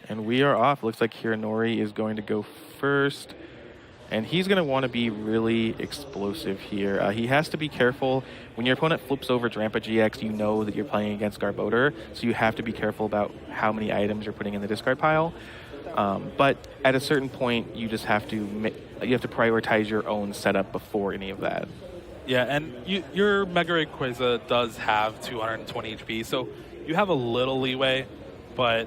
And we are off. Looks like Hironori is going to go first. And he's going to want to be really explosive here. He has to be careful. When your opponent flips over Drampa GX, you know that you're playing against Garbodor, so you have to be careful about how many items you're putting in the discard pile. But at a certain point, you just have to prioritize your own setup before any of that. Yeah, and your Mega Rayquaza does have 220 HP, so you have a little leeway, but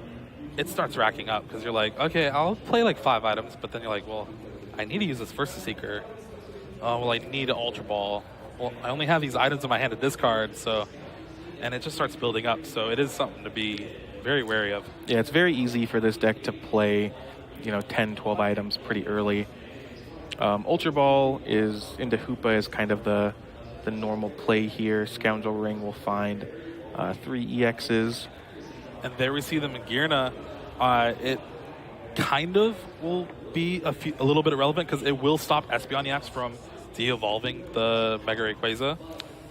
it starts racking up because you're like, okay, I'll play like 5 items, but then you're like, well, I need to use this Versus Seeker. Oh, well, I need an Ultra Ball. Well, I only have these items in my hand to discard, so... And it just starts building up, so it is something to be very wary of. Yeah, it's very easy for this deck to play, 10, 12 items pretty early. Ultra Ball is into Hoopa is kind of the normal play here. Scoundrel Ring will find 3 EXs. And there we see the Magearna. It kind of will be a little bit irrelevant because it will stop Espeon from de-evolving the Mega Rayquaza.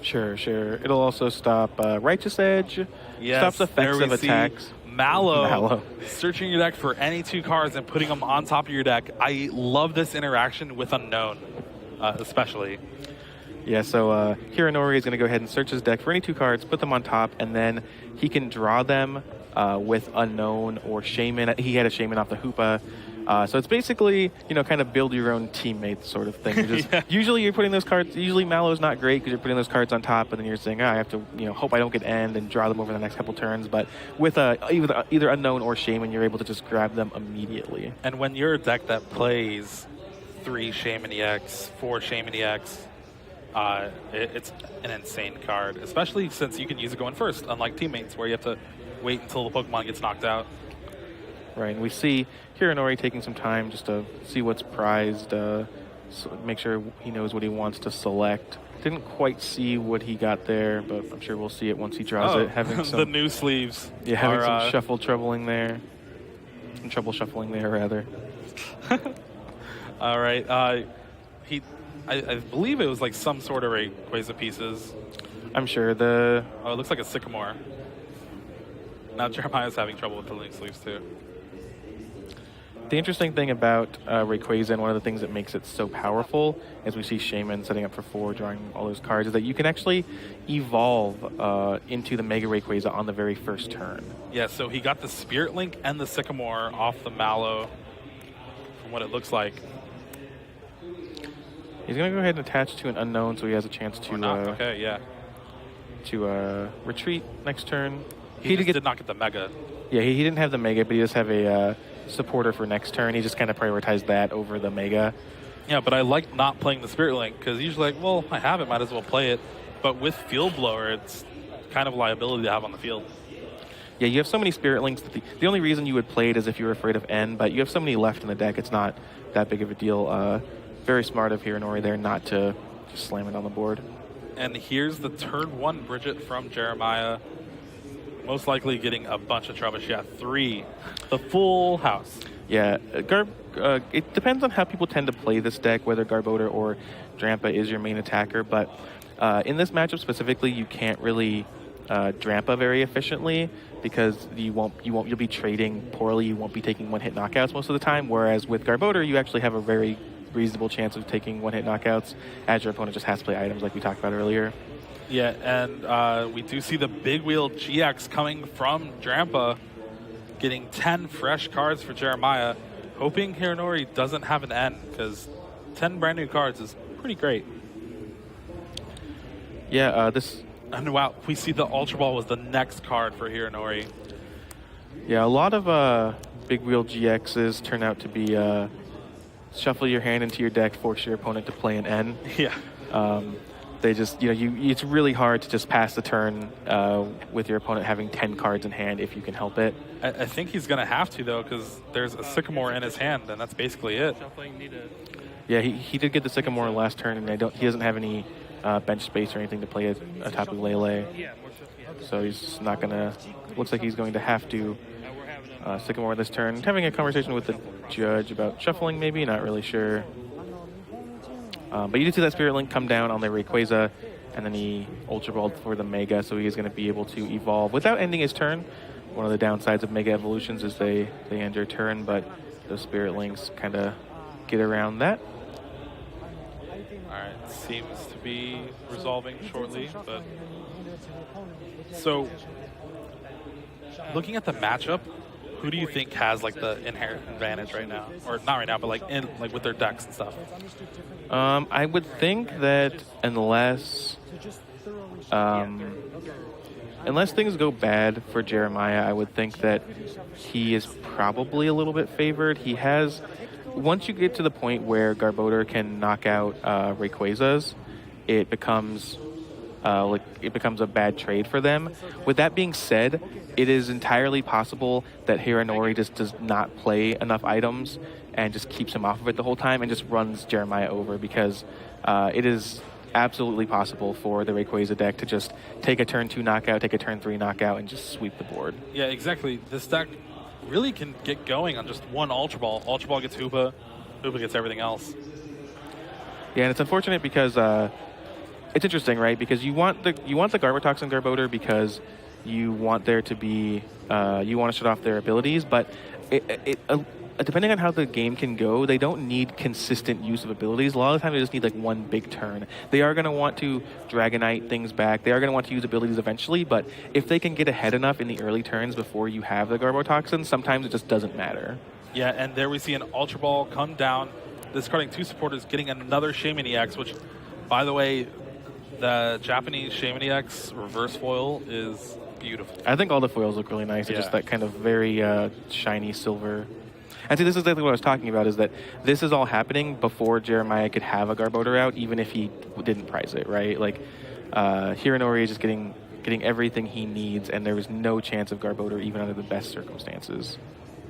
Sure. It'll also stop Righteous Edge. Yes, stops effects of attacks. Mallow, searching your deck for any 2 cards and putting them on top of your deck. I love this interaction with Unknown, especially. Yeah, so Hironori is going to go ahead and search his deck for any 2 cards, put them on top, and then he can draw them with Unknown or Shaman. He had a Shaman off the Hoopa. So it's basically, kind of build your own teammates sort of thing. Yeah. Usually you're putting those cards, usually Mallow's not great because you're putting those cards on top, but then you're saying, I have to, hope I don't get end and draw them over the next couple turns. But with either Unknown or Shaman, you're able to just grab them immediately. And when you're a deck that plays 3 Shaman EX, 4 Shaman EX, it's an insane card, especially since you can use it going first, unlike Teammates, where you have to wait until the Pokemon gets knocked out. Right, and we see Hironori taking some time just to see what's prized, so make sure he knows what he wants to select. Didn't quite see what he got there, but I'm sure we'll see it once he draws it. Having some, the new sleeves. Yeah, having some shuffle troubling there. Some trouble shuffling there, rather. All right. I believe it was like some sort of Rayquaza pieces. I'm sure. It looks like a Sycamore. Now Jeremiah's having trouble with the new sleeves, too. The interesting thing about Rayquaza, and one of the things that makes it so powerful, as we see Shaman setting up for 4, drawing all those cards, is that you can actually evolve into the Mega Rayquaza on the very first turn. Yeah, so he got the Spirit Link and the Sycamore off the Mallow, from what it looks like. He's going to go ahead and attach to an Unknown, so he has a chance to to retreat next turn. He did not get the Mega. Yeah, he didn't have the Mega, but he does have a supporter for next turn. He just kind of prioritized that over the Mega. Yeah, but I like not playing the Spirit Link because usually like, well, I have it, might as well play it. But with Field Blower, it's kind of a liability to have on the field. Yeah, you have so many Spirit Links that the only reason you would play it is if you were afraid of N, but you have so many left in the deck, it's not that big of a deal. Very smart of Hironori there not to just slam it on the board. And here's the turn 1 Bridget from Jeremiah. Most likely getting a bunch of trouble. She got 3. The full house. Yeah, it depends on how people tend to play this deck, whether Garbodor or Drampa is your main attacker. But in this matchup specifically, you can't really Drampa very efficiently because you'll be trading poorly. You won't be taking 1-hit knockouts most of the time. Whereas with Garbodor, you actually have a very reasonable chance of taking 1-hit knockouts, as your opponent just has to play items like we talked about earlier. Yeah, and we do see the Big Wheel GX coming from Drampa, getting 10 fresh cards for Jeremiah, hoping Hironori doesn't have an N, because 10 brand new cards is pretty great. Yeah, And wow, we see the Ultra Ball was the next card for Hironori. Yeah, a lot of Big Wheel GXs turn out to be shuffle your hand into your deck, force your opponent to play an N. Yeah. They just, it's really hard to just pass the turn with your opponent having 10 cards in hand if you can help it. I think he's going to have to, though, because there's a Sycamore in his hand, and that's basically it. Yeah, he did get the Sycamore last turn, and he doesn't have any bench space or anything to play it atop of Lele. So he's just not going to... Looks like he's going to have to Sycamore this turn. Having a conversation with the judge about shuffling, maybe, not really sure. But you did see that Spirit Link come down on the Rayquaza, and then he Ultra Balled for the Mega, so he is going to be able to evolve without ending his turn. one of the downsides of Mega Evolutions is they end your turn, but those Spirit Links kind of get around that. Alright, seems to be resolving shortly, but... So, looking at the matchup, who do you think has like the inherent advantage right now? Or not right now, but like with their decks and stuff? I would think that unless things go bad for Jeremiah, I would think that he is probably a little bit favored. He has, once you get to the point where Garbodor can knock out Rayquazas, it becomes a bad trade for them. With that being said, it is entirely possible that Hironori just does not play enough items and just keeps him off of it the whole time and just runs Jeremiah over, because it is absolutely possible for the Rayquaza deck to just take a turn 2 knockout, take a turn 3 knockout, and just sweep the board. Yeah, exactly. This deck really can get going on just one Ultra Ball. Ultra Ball gets Hoopa, Hoopa gets everything else. Yeah, and it's unfortunate because it's interesting, right? Because you want the Garbotoxin Garbodor because you want there to be you want to shut off their abilities, but depending on how the game can go, they don't need consistent use of abilities. A lot of the time, they just need like one big turn. They are going to want to Dragonite things back. They are going to want to use abilities eventually, but if they can get ahead enough in the early turns before you have the Garbotoxin, sometimes it just doesn't matter. Yeah, and there we see an Ultra Ball come down, discarding 2 supporters, getting another Shaymin EX, which, by the way, the Japanese Shaymin EX reverse foil is beautiful. I think all the foils look really nice. They're just that kind of very shiny silver. And see, this is exactly what I was talking about, is that this is all happening before Jeremiah could have a Garbodor out, even if he didn't prize it, right? Like, Hironori is just getting everything he needs, and there is no chance of Garbodor even under the best circumstances.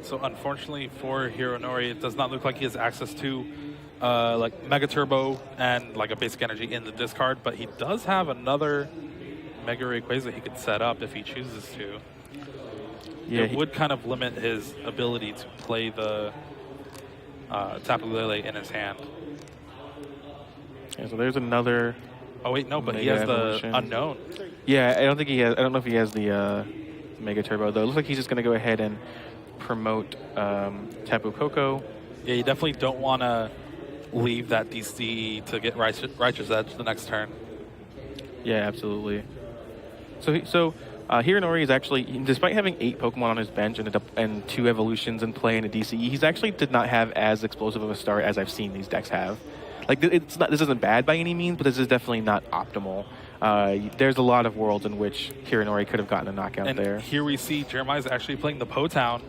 So unfortunately for Hironori, it does not look like he has access to like Mega Turbo and like a basic energy in the discard, but he does have another Mega Rayquaza he could set up if he chooses to. Yeah, it would kind of limit his ability to play the Tapu Lele in his hand. Yeah, so there's another. Oh wait, no, but he has Evolution. The unknown. Yeah, I don't think he has. I don't know if he has the Mega Turbo though. It looks like he's just going to go ahead and promote Tapu Koko. Yeah, you definitely don't want to leave that DC to get Righteous Edge the next turn. Yeah, absolutely. So Hironori is actually, despite having 8 Pokemon on his bench and 2 evolutions in play and a DCE, he's actually did not have as explosive of a start as I've seen these decks have. Like, this isn't bad by any means, but this is definitely not optimal. There's a lot of worlds in which Hironori could have gotten a knockout and there. Here we see Jeremiah's actually playing the Po-Town.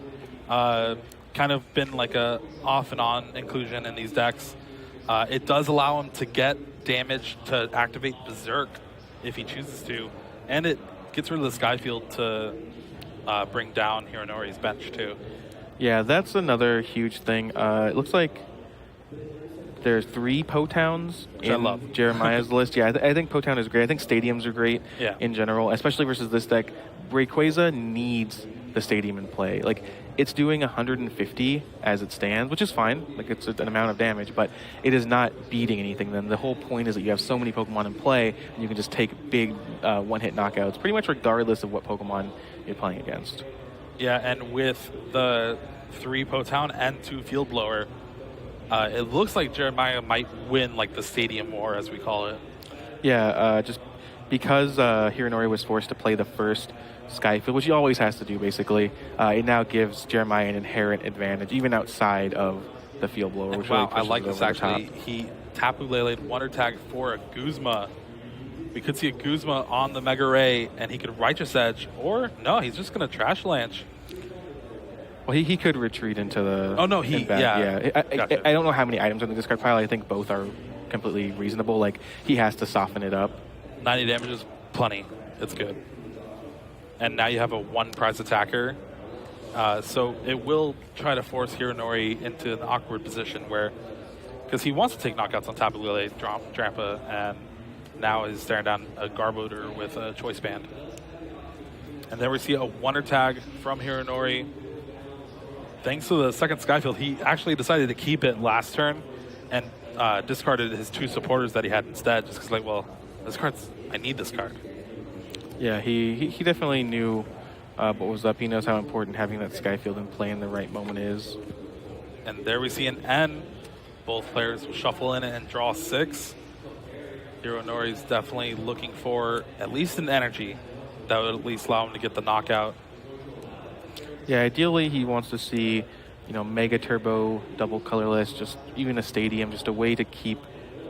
Kind of been like a off and on inclusion in these decks. It does allow him to get damage to activate Berserk if he chooses to, and it gets rid of the Skyfield to bring down Hironori's bench too. Yeah, that's another huge thing. It looks like there's 3 Po-Towns in Jeremiah's list. Yeah, I think Po-Town is great. I think Stadiums are great in general, especially versus this deck. Rayquaza needs the Stadium in play. Like, it's doing 150 as it stands, which is fine. Like, it's an amount of damage, but it is not beating anything. Then the whole point is that you have so many Pokemon in play, and you can just take big one-hit knockouts, pretty much regardless of what Pokemon you're playing against. Yeah, and with the 3 Po-Town and 2 Field Blower, it looks like Jeremiah might win, like, the Stadium War, as we call it. Yeah, just because Hironori was forced to play the first Skyfield, which he always has to do, basically, it now gives Jeremiah an inherent advantage, even outside of the Field Blower. Which wow, really I like this, actually. Top. He Tapu Lele Wonder Tag for a Guzma. We could see a Guzma on the Mega Ray, and he could Righteous Edge, or no, he's just going to Trash Lance. Well, he could retreat into the... Oh, no, yeah. I don't know how many items on the discard pile. I think both are completely reasonable. Like, he has to soften it up. 90 damage is plenty. It's good. And now you have a 1 prize attacker. So it will try to force Hironori into an awkward position where... Because he wants to take knockouts on Tapu Lele, Drampa, and now is staring down a Garbodor with a Choice Band. And then we see a Wonder Tag from Hironori. Thanks to the second Skyfield, he actually decided to keep it last turn and discarded his 2 supporters that he had instead, just because, like, well, I need this card. Yeah, he definitely knew what was up. He knows how important having that Skyfield in play in the right moment is. And there we see an N. Both players will shuffle in and draw 6. Hironori's definitely looking for at least an energy that would at least allow him to get the knockout. Yeah, ideally he wants to see, Mega Turbo, double colorless, just even a stadium, just a way to keep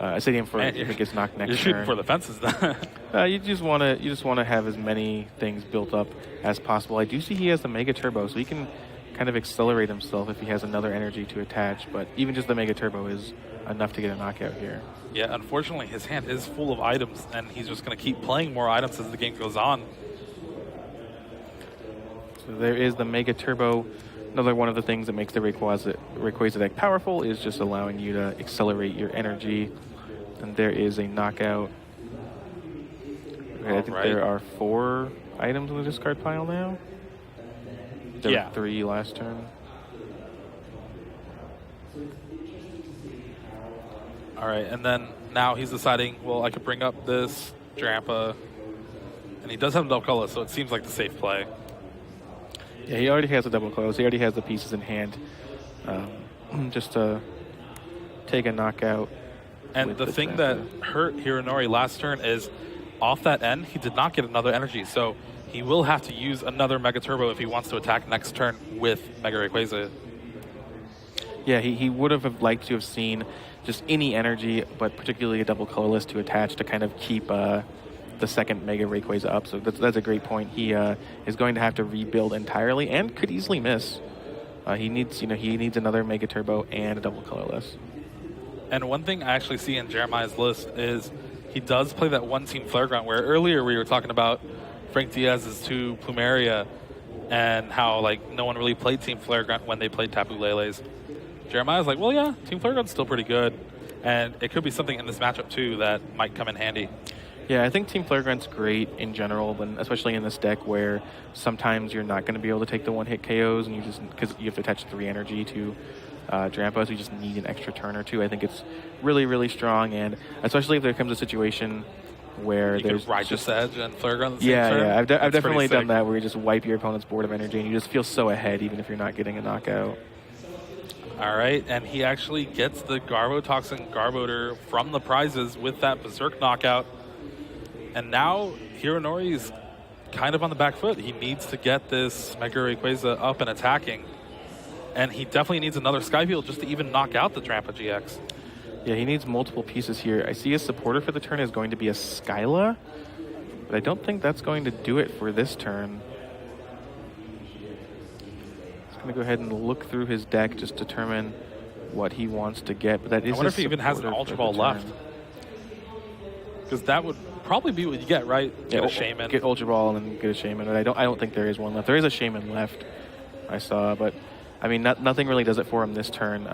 a stadium for if it gets knocked next You're shooting turn. for the fences then. You just want to have as many things built up as possible. I do see he has the Mega Turbo, so he can kind of accelerate himself if he has another energy to attach. But even just the Mega Turbo is enough to get a knockout here. Yeah, unfortunately, his hand is full of items, and he's just going to keep playing more items as the game goes on. So there is the Mega Turbo. Another one of the things that makes the Rayquaza deck powerful is just allowing you to accelerate your energy. And there is a knockout. Okay, I think there are 4 items in the discard pile now. There were 3 last turn. All right, and then now he's deciding, well, I could bring up this Drampa, and he does have a double color, so it seems like the safe play. Yeah, he already has a double close. He already has the pieces in hand, just to take a knockout. And the thing that hurt Hironori last turn is off that end, he did not get another energy, so he will have to use another Mega Turbo if he wants to attack next turn with Mega Rayquaza. Yeah, he would have liked to have seen just any energy, but particularly a double colorless to attach to kind of keep the second Mega Rayquaza up. So that's a great point. He is going to have to rebuild entirely and could easily miss. He needs another Mega Turbo and a double colorless. And one thing I actually see in Jeremiah's list is he does play that one Team Flare Grunt, where earlier we were talking about Frank Diaz's 2 Plumeria and how no one really played Team Flare Grunt when they played Tapu Leles. Jeremiah's like, well, yeah, Team Flare Grunt's still pretty good. And it could be something in this matchup, too, that might come in handy. Yeah, I think Team Flare Grunt's great in general, but especially in this deck where sometimes you're not going to be able to take the one-hit KOs, and because you have to attach 3 energy to Drampa, so you just need an extra turn or 2. I think it's really, really strong, and especially if there comes a situation where you there's could ride just Edge and Flare Grunt the same turn. Yeah, I've definitely done that where you just wipe your opponent's board of energy, and you just feel so ahead even if you're not getting a knockout. All right, and he actually gets the Garbotoxin Garbodor from the prizes with that Berserk knockout. And now Hironori's kind of on the back foot. He needs to get this Mega Rayquaza up and attacking. And he definitely needs another Skyfield just to even knock out the Drampa GX. Yeah, he needs multiple pieces here. I see his supporter for the turn is going to be a Skyla, but I don't think that's going to do it for this turn. He's going to go ahead and look through his deck, just determine what he wants to get. But that is I wonder if he even has an Ultra Ball left. Because that would probably be what you get, right? Get a Shaman. Get Ultra Ball and then get a Shaman. But I don't think there is one left. There is a Shaman left, I saw, but I mean, nothing really does it for him this turn.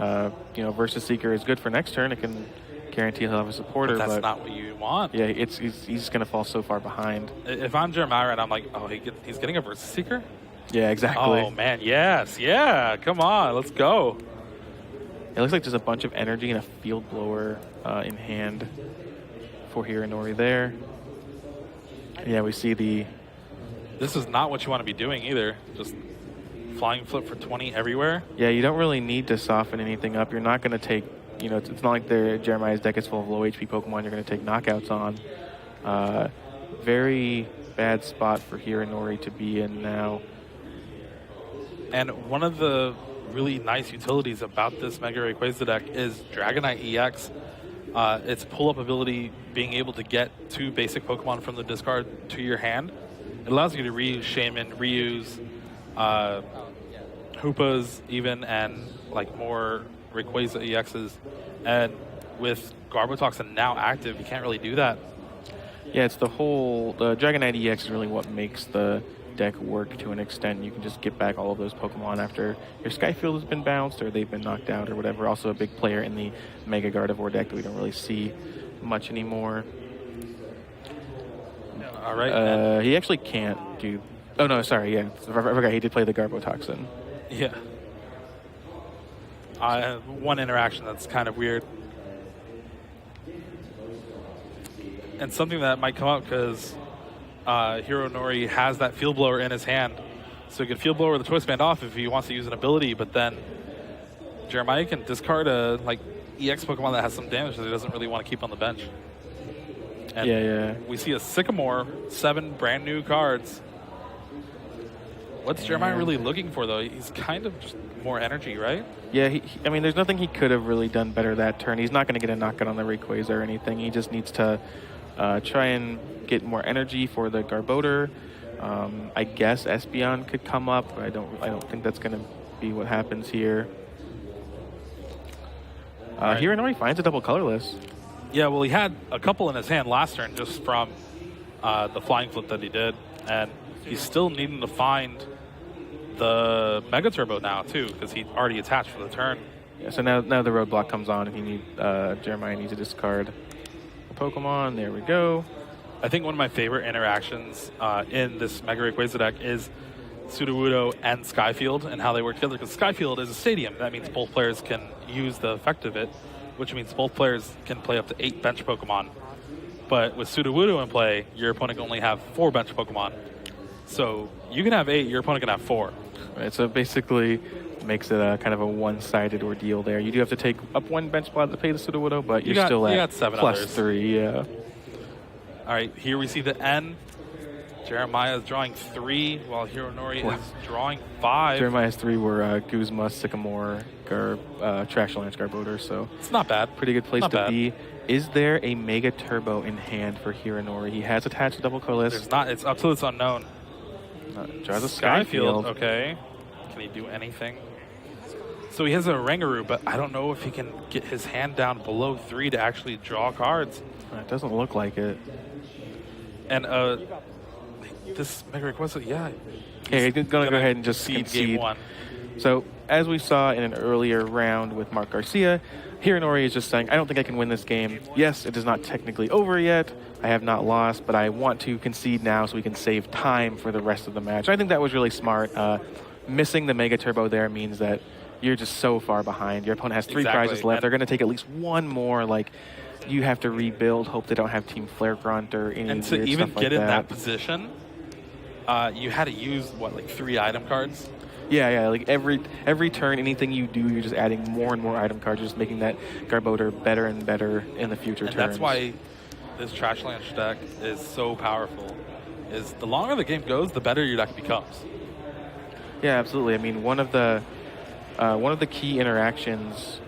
Versus Seeker is good for next turn. It can guarantee he'll have a supporter. But that's not what you want. Yeah, he's going to fall so far behind. If I'm Jeremiah and I'm like, oh, he's getting a Versus Seeker? Yeah, exactly. Oh, man, yes. Yeah, come on, let's go. It looks like just a bunch of energy and a Field Blower in hand for Hironori there. Yeah, we see the... This is not what you want to be doing either. Just flying flip for 20 everywhere. Yeah, you don't really need to soften anything up. You're not going to take, it's not like Jeremiah's deck is full of low HP Pokemon you're going to take knockouts on. Very bad spot for Hironori to be in now. And one of the really nice utilities about this Mega Rayquaza deck is Dragonite EX. Its pull-up ability, being able to get 2 basic Pokemon from the discard to your hand. It allows you to reuse Shaman, reuse Hoopas even, and more Rayquaza EXs. And with Garbotoxin now active, you can't really do that. Yeah, it's the Dragonite EX is really what makes the deck work to an extent. You can just get back all of those Pokemon after your Skyfield has been bounced or they've been knocked out or whatever. Also a big player in the Mega Gardevoir deck that we don't really see much anymore. All right. He actually can't do... Oh, no, sorry, yeah. I forgot he did play the Garbotoxin. Yeah. One interaction that's kind of weird. And something that might come up because Hironori has that Field Blower in his hand. So he can Field Blower the Choice Band off if he wants to use an ability, but then Jeremiah can discard a EX Pokemon that has some damage that he doesn't really want to keep on the bench. And we see a Sycamore, 7 brand new cards. What's Jeremiah really looking for, though? He's kind of just more energy, right? Yeah, I mean, there's nothing he could have really done better that turn. He's not going to get a knockout on the Rayquaza or anything. He just needs to try and get more energy for the Garbodor. I guess Espeon could come up. I don't think that's going to be what happens here. Hironori finds a double colorless. Yeah, well, he had a couple in his hand last turn just from the flying flip that he did, and he's still needing to find the Mega Turbo now too, because he already attached for the turn. Yeah, so now the roadblock comes on, and Jeremiah needs to discard a Pokemon. There we go. I think one of my favorite interactions in this Mega Rayquaza deck is Sudowoodo and Skyfield and how they work together, because Skyfield is a stadium. That means both players can use the effect of it, which means both players can play up to 8 bench Pokemon. But with Sudowoodo in play, your opponent can only have 4 bench Pokemon. So you can have 8, your opponent can have 4. Right, so basically makes it a kind of a one-sided ordeal there. You do have to take up 1 bench spot to pay the Sudowoodo, but you're still at +3, yeah. All right, here we see the N. Jeremiah is drawing 3, while Hironori is drawing 5. Jeremiah's 3 were Guzma, Sycamore, Trash Lance, Garbodor, so it's not bad. Pretty good place to be. Is there a Mega Turbo in hand for Hironori? He has attached a double colorless. There's not. It's up to it's unknown. Draws a Skyfield. Okay. Can he do anything? So he has a Rangaroo, but I don't know if he can get his hand down below 3 to actually draw cards. It doesn't look like it. And this Mega Rayquaza, yeah. Okay, I'm going to go ahead and just concede. Game 1. So, as we saw in an earlier round with Mark Garcia, Hironori is just saying, I don't think I can win this game. Yes, it is not technically over yet. I have not lost, but I want to concede now so we can save time for the rest of the match. I think that was really smart. Missing the Mega Turbo there means that you're just so far behind. Your opponent has 3 prizes left. They're going to take at least 1 more. Like, you have to rebuild, hope they don't have Team Flare Grunt or any and weird to even stuff get like in that position, you had to use, 3 item cards? Yeah, like every turn, anything you do, you're just adding more and more item cards, just making that Garbodor better and better in the future turns. That's why this Trash Lance deck is so powerful. Is the longer the game goes, the better your deck becomes. Yeah, absolutely. I mean, one of the key interactions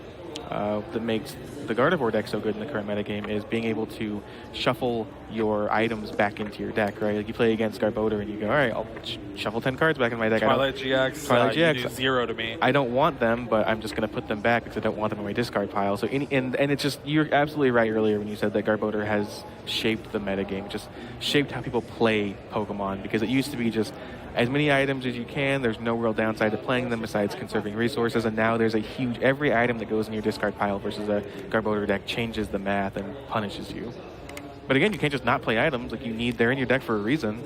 that makes the Gardevoir deck so good in the current metagame is being able to shuffle your items back into your deck, right? Like you play against Garbodor and you go, all right, I'll shuffle 10 cards back in my deck. Twilight GX, you do 0 to me. I don't want them, but I'm just going to put them back because I don't want them in my discard pile. So and it's just, you're absolutely right earlier when you said that Garbodor has shaped the metagame, just shaped how people play Pokemon, because it used to be just as many items as you can. There's no real downside to playing them besides conserving resources, and now there's a huge, every item that goes in your discard pile versus a Garbodor deck changes the math and punishes you. But again, you can't just not play items. Like, they're in your deck for a reason.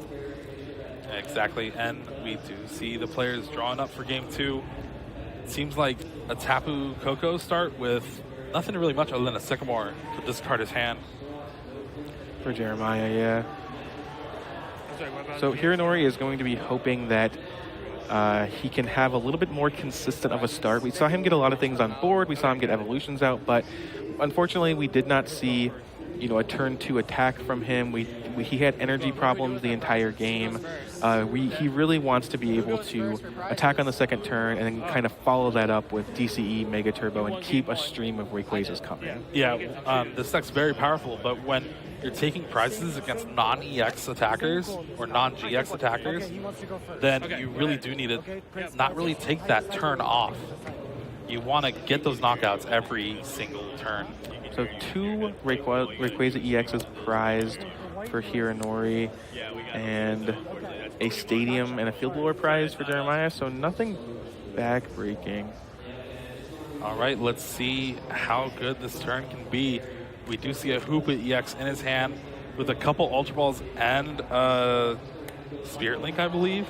Exactly, and we do see the players drawing up for game 2. It seems like a Tapu Koko start with nothing really much other than a Sycamore to discard his hand. For Jeremiah, yeah. So Hironori is going to be hoping that he can have a little bit more consistent of a start. We saw him get a lot of things on board. We saw him get evolutions out, but unfortunately we did not see, a turn 2 attack from him. He had energy problems the entire game. He really wants to be able to attack on the second turn and then kind of follow that up with DCE, Mega Turbo, and keep a stream of Rayquazas coming. Yeah, this deck's very powerful, but when you're taking prizes against non-EX attackers or non-GX attackers, then you really do need to not really take that turn off. You want to get those knockouts every single turn. So 2 Rayquaza EXs prized for Hironori, and a Stadium and a Field Blower prize for Jeremiah, so nothing back-breaking. All right, let's see how good this turn can be. We do see a Hoopa EX in his hand with a couple Ultra Balls and Spirit Link, I believe.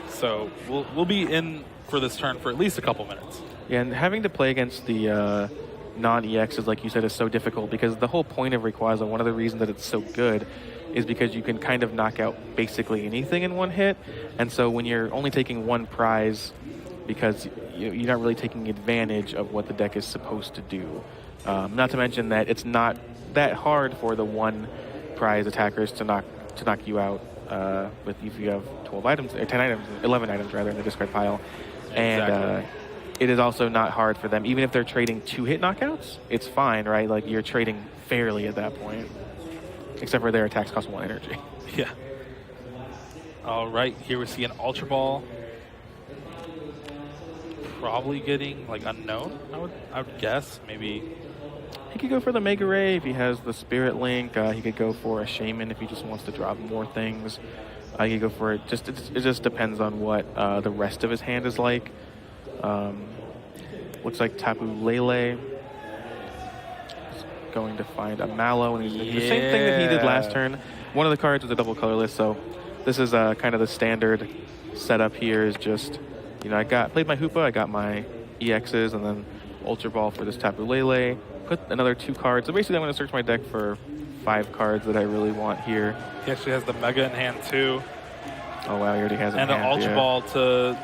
So we'll be in for this turn for at least a couple minutes. Yeah, and having to play against the non-EXs, like you said, is so difficult, because the whole point of Rayquaza, one of the reasons that it's so good, is because you can kind of knock out basically anything in one hit. And so when you're only taking one prize, because you're not really taking advantage of what the deck is supposed to do. Not to mention that it's not that hard for the one prize attackers to knock you out with if you have 12 items, or 10 items, 11 items rather in the discard pile. And Exactly. it is also not hard for them, even if they're trading 2-hit knockouts. It's fine, right? Like you're trading fairly at that point, except for their attacks cost 1 energy. Yeah. All right, here we see an Ultra Ball. Probably getting like unknown. I would guess maybe. He could go for the Mega Ray if he has the Spirit Link. He could go for a Shaman if he just wants to drop more things. He could go for it. It just depends on what the rest of his hand is like. Looks like Tapu Lele is going to find a Mallow, and he's doing the same thing that he did last turn. One of the cards was a double colorless, so this is kind of the standard setup here. Is just, I played my Hoopa, I got my EXs, and then Ultra Ball for this Tapu Lele. Put another 2 cards. So basically, I'm going to search my deck for 5 cards that I really want here. He actually has the Mega in hand too. Oh wow, he already has it in And an hand, Ultra yeah. Ball to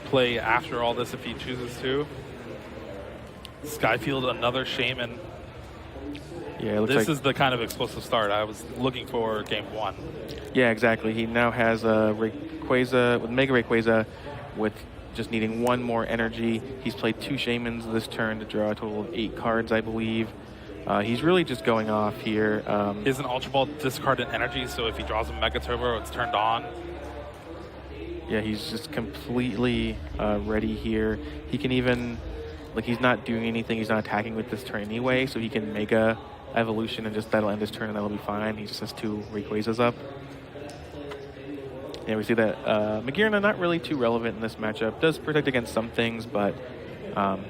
play after all this if he chooses to. Skyfield, another Shaman. Yeah, it looks This like, is the kind of explosive start I was looking for game 1. yeah, exactly. He now has a Rayquaza with Mega Rayquaza with just needing 1 more energy. He's played 2 Shamans this turn to draw a total of 8 cards, I believe. He's really just going off here. Is an Ultra Ball discarded energy, so if he draws a Mega Turbo, it's turned on. Yeah, he's just completely ready here. He can even, he's not doing anything. He's not attacking with this turn anyway, so he can Mega Evolution and just that'll end his turn and that'll be fine. He just has 2 Rayquazas up. Yeah, we see that Magearna not really too relevant in this matchup. Does protect against some things, but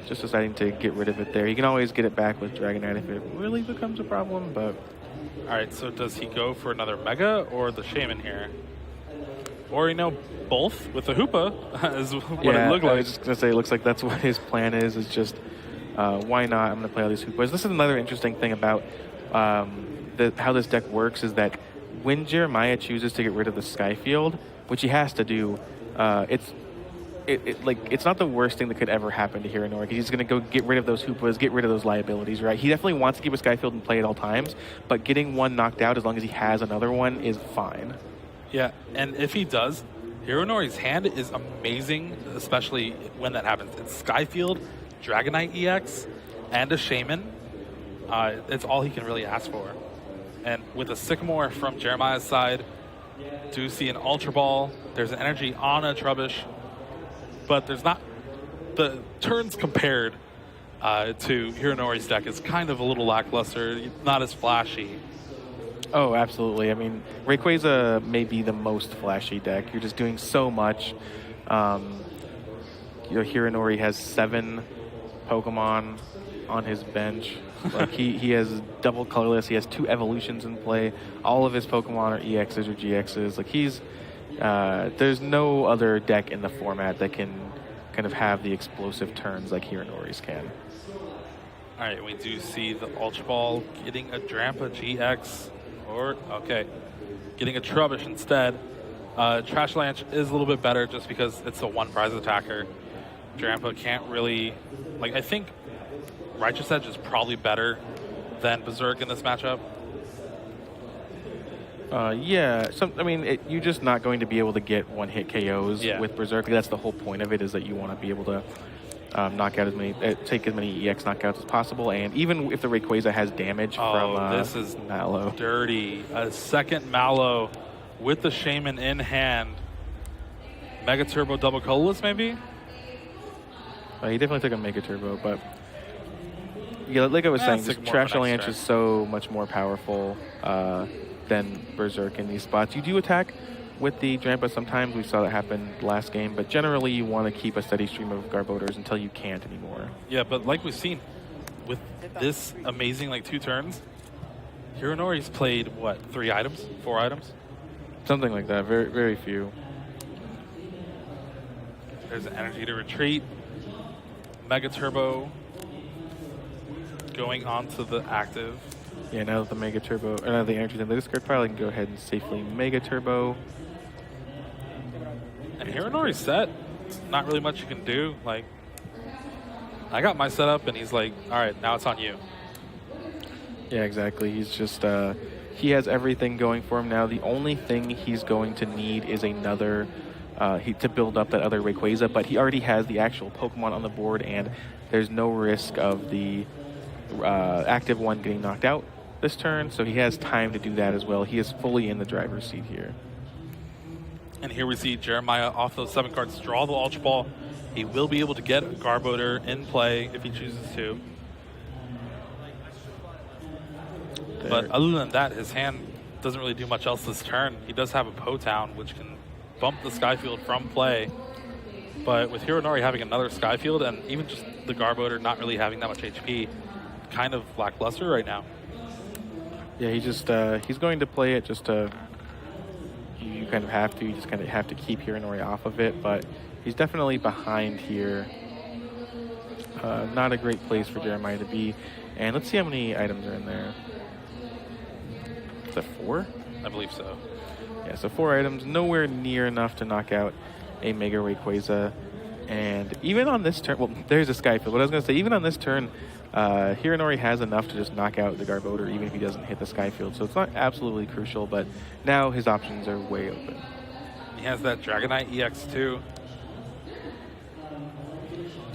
just deciding to get rid of it there. You can always get it back with Dragonite if it really becomes a problem, but... All right, so does he go for another Mega or the Shaman here? Or, both with the Hoopa is what yeah, it looked I like. was just going to say, it looks like that's what his plan is just, why not? I'm going to play all these Hoopas. This is another interesting thing about how this deck works is that when Jeremiah chooses to get rid of the Skyfield, which he has to do, it's not the worst thing that could ever happen to Hironori, because he's going to go get rid of those Hoopas, get rid of those liabilities, right? He definitely wants to keep a Skyfield in play at all times, but getting one knocked out as long as he has another one is fine. Yeah, and if he does, Hironori's hand is amazing, especially when that happens. It's Skyfield, Dragonite EX, and a Shaman. It's all he can really ask for. And with a Sycamore from Jeremiah's side, do see an Ultra Ball. There's an energy on a Trubbish, but there's not... The turns compared to Hironori's deck is kind of a little lackluster, not as flashy. Oh, absolutely. I mean, Rayquaza may be the most flashy deck. You're just doing so much. Hironori has 7 Pokemon on his bench. He has double colorless. He has 2 evolutions in play. All of his Pokemon are EXs or GXs. There's no other deck in the format that can kind of have the explosive turns like Hironori's can. All right, we do see the Ultra Ball getting a Drampa GX, getting a Trubbish instead. Trash Lance is a little bit better just because it's a 1 prize attacker. Drampa can't really, I think Righteous Edge is probably better than Berserk in this matchup. You're just not going to be able to get 1-hit KOs with Berserk. That's the whole point of it, is that you want to be able to knock out take as many EX knockouts as possible. And even if the Rayquaza has damage from this is Mallow. Dirty. A second Mallow with the Shaman in hand. Mega Turbo double colorless, maybe? He definitely took a Mega Turbo, but like I was saying, just Trash Avalanche is so much more powerful than Berserk in these spots. You do attack with the Drampa sometimes. We saw that happen last game, but generally you want to keep a steady stream of Garbodors until you can't anymore. Yeah, but like we've seen, with this amazing 2 turns, Hironori's played, 3 items? 4 items? Something like that. Very, very few. There's an energy to retreat. Mega Turbo going on to the active. Yeah, now that the Mega Turbo, or now the energy's in the discard pile, I can go ahead and safely Mega Turbo. And Hironori's set. Not really much you can do. Like, I got my setup, and he's like, all right, now it's on you. Yeah, exactly. He's just, he has everything going for him now. The only thing he's going to need is another, to build up that other Rayquaza, but he already has the actual Pokemon on the board, and there's no risk of the active one getting knocked out this turn, so he has time to do that as well. He is fully in the driver's seat here. And here we see Jeremiah off those 7 cards draw the Ultra Ball. He will be able to get a Garbodor in play if he chooses to. There. But other than that, his hand doesn't really do much else this turn. He does have a Potown, which can bump the Skyfield from play. But with Hironori having another Skyfield and even just the Garbodor not really having that much HP, kind of lackluster right now. Yeah, he just he's going to play it just to. You kind of have to. You just kind of have to keep Hironori off of it, but he's definitely behind here. Not a great place for Jeremiah to be. And let's see how many items are in there. Is that 4? I believe so. Yeah, so 4 items, nowhere near enough to knock out a Mega Rayquaza. And even on this turn, well, there's a Skyfield. What I was going to say, even on this turn, Hironori has enough to just knock out the Garbodor even if he doesn't hit the Skyfield. So it's not absolutely crucial, but now his options are way open. He has that Dragonite EX too.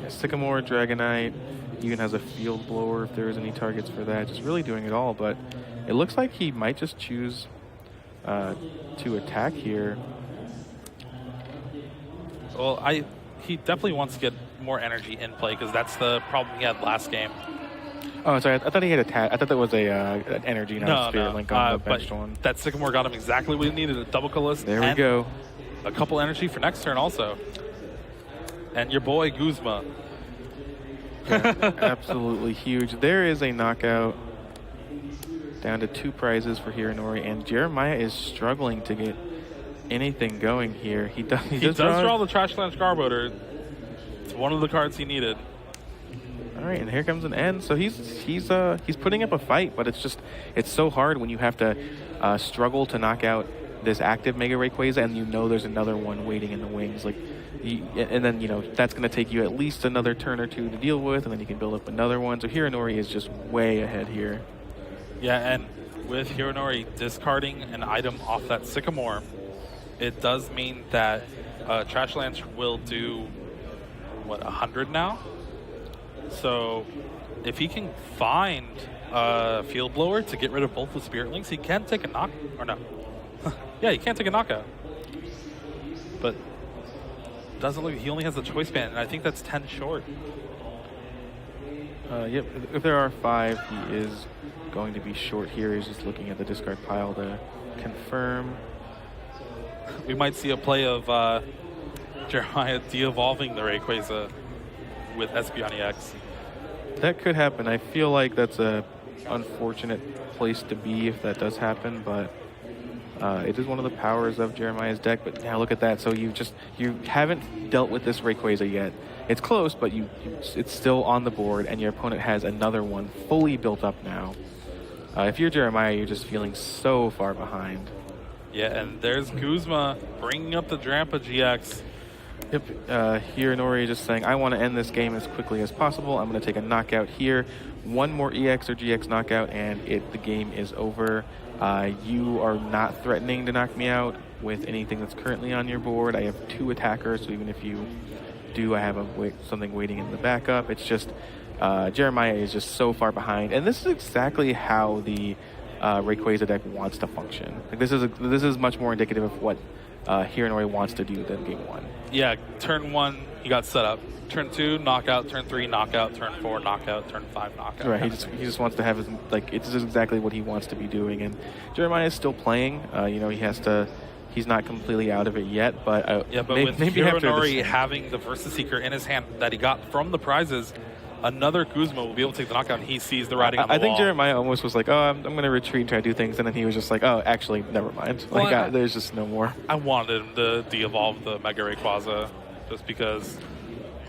Yeah, Sycamore, Dragonite, even has a Field Blower if there's any targets for that. Just really doing it all, but it looks like he might just choose to attack here. Well, he definitely wants to get more energy in play because that's the problem he had last game. Oh, sorry. I thought he had attack. I thought that was an energy, not a Spirit Link on the benched one. That Sycamore got him exactly what he needed, a double colorless. There we go. A couple energy for next turn also. And your boy Guzma. Yeah, absolutely huge. There is a knockout. Down to 2 prizes for Hironori, and Jeremiah is struggling to get anything going here. He does draw the Trash Lance Garbodor. It's one of the cards he needed. All right, and here comes an end. So he's putting up a fight, but it's so hard when you have to struggle to knock out this active Mega Rayquaza, and you know there's another one waiting in the wings. And then that's going to take you at least another turn or 2 to deal with, and then you can build up another one. So Hironori is just way ahead here. Yeah, and with Hironori discarding an item off that Sycamore, it does mean that Trash Lance will do, 100 now? So if he can find a Field Blower to get rid of both the Spirit Links, he can take a knock, or no. Yeah, he can't take a knockout. But doesn't look, he only has the Choice Band, and I think that's 10 short. Yep, if there are 5, he is going to be short here. He's just looking at the discard pile to confirm. We might see a play of Jeremiah de-evolving the Rayquaza with Espeon EX. That could happen. I feel like that's a unfortunate place to be if that does happen, but it is one of the powers of Jeremiah's deck. But now look at that. So you haven't dealt with this Rayquaza yet. It's close, but it's still on the board, and your opponent has another one fully built up now. If you're Jeremiah, you're just feeling so far behind. Yeah, and there's Guzma bringing up the Drampa GX. Yep, Hironori just saying, I want to end this game as quickly as possible. I'm going to take a knockout here. One more EX or GX knockout, and the game is over. You are not threatening to knock me out with anything that's currently on your board. I have 2 attackers, so even if you do, I have something waiting in the backup. It's just Jeremiah is just so far behind, and this is exactly how the Rayquaza deck wants to function. Like this is much more indicative of what Hironori wants to do than game 1. Yeah, turn 1 he got set up. Turn 2 knockout. Turn 3 knockout. Turn 4 knockout. Turn 5 knockout. Right, he just wants to have his, it's just exactly what he wants to be doing, and Jeremiah is still playing. He's not completely out of it yet, but with Hironori having the Versus Seeker in his hand that he got from the prizes, another Guzma will be able to take the knockout, and he sees the writing on the wall. I think Jeremiah almost was like, oh, I'm going to retreat and try to do things, and then he was just like, oh, actually, never mind. There's just no more. I wanted him to de-evolve the Mega Rayquaza just because.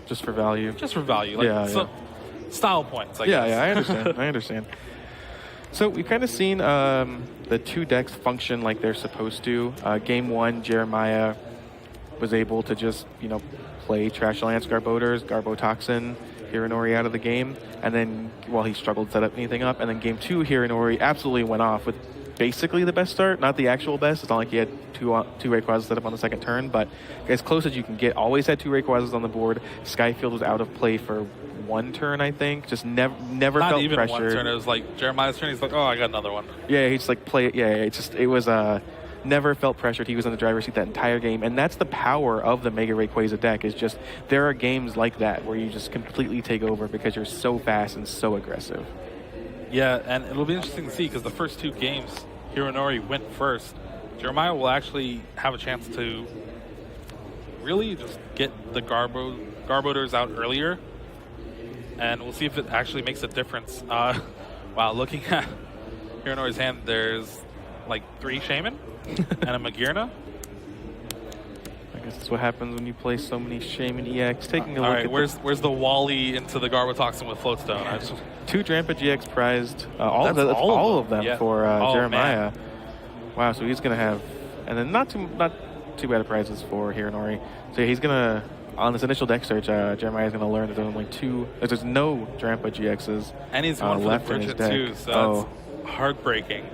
Just for value. Just for value. Style points, I guess. Yeah, I understand. I understand. So we've kind of seen the two decks function like they're supposed to. Game 1, Jeremiah was able to just, play Trash Lance, Garbodors, Garbotoxin, Hironori out of the game. And then, he struggled to set up anything up. And then Game 2, Hironori absolutely went off with basically the best start. Not the actual best. It's not like he had two Rayquazas set up on the second turn, but as close as you can get. Always had two Rayquazas on the board. Skyfield was out of play for one turn, I think. Just never Not felt even pressured. one turn. It was like Jeremiah's turn. He's like, oh, I got another one. Yeah, he just play. Yeah, it was never felt pressured. He was in the driver's seat that entire game, and that's the power of the Mega Rayquaza deck. Is just there are games like that where you just completely take over because you're so fast and so aggressive. Yeah, and it'll be interesting to see because the first two games, Hironori went first. Jeremiah will actually have a chance to really just get the Garbodors out earlier, and we'll see if it actually makes a difference. Wow, looking at Hironori's hand, there's like 3 Shaman and a Magearna. I guess that's what happens when you play so many Shaman EX. Taking a look Alright, at where's the Wally into the Garbotoxin with Floatstone? 2 Drampa GX prized. All of them yeah. for Jeremiah. Man. Wow, so he's gonna have, and then not too bad of prizes for Hironori. So he's gonna, on this initial deck search, Jeremiah's gonna learn that there's only 2. There's no Drampa GXs. And he's going for left the in his Frigid deck. too, so that's heartbreaking.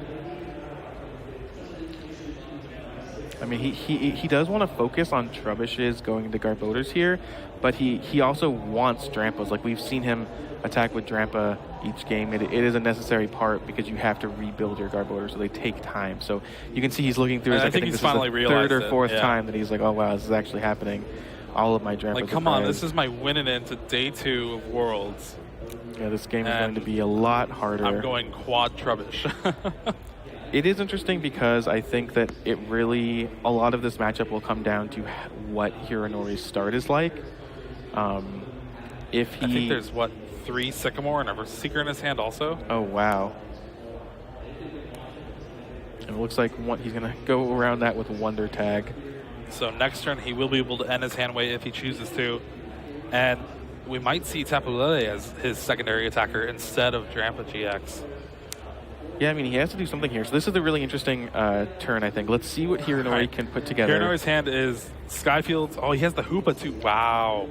I mean, he does want to focus on Trubbishes going into Garbodors here, but he also wants Drampas. Like, we've seen him attack with Drampa each game. It is a necessary part because you have to rebuild your Garbodors, so they take time. So you can see he's looking through his deck. I think he's this finally is the realized third or fourth yeah. time that he's like, oh wow, this is actually happening. All of my Drampas. Like, come on, this is my winning into day 2 of Worlds. Yeah, this game is going to be a lot harder. I'm going quad Trubbish. It is interesting because I think that a lot of this matchup will come down to what Hironori's start is like. I think there's, 3 Sycamore and a Seeker in his hand also? Oh, wow. And it looks like he's going to go around that with Wonder Tag. So next turn, he will be able to end his hand weight if he chooses to. And we might see Tapu Lele as his secondary attacker instead of Drampa GX. Yeah, I mean, he has to do something here. So this is a really interesting turn, I think. Let's see what Hironori can put together. Hironori's hand is Skyfields. Oh, he has the Hoopa too. Wow.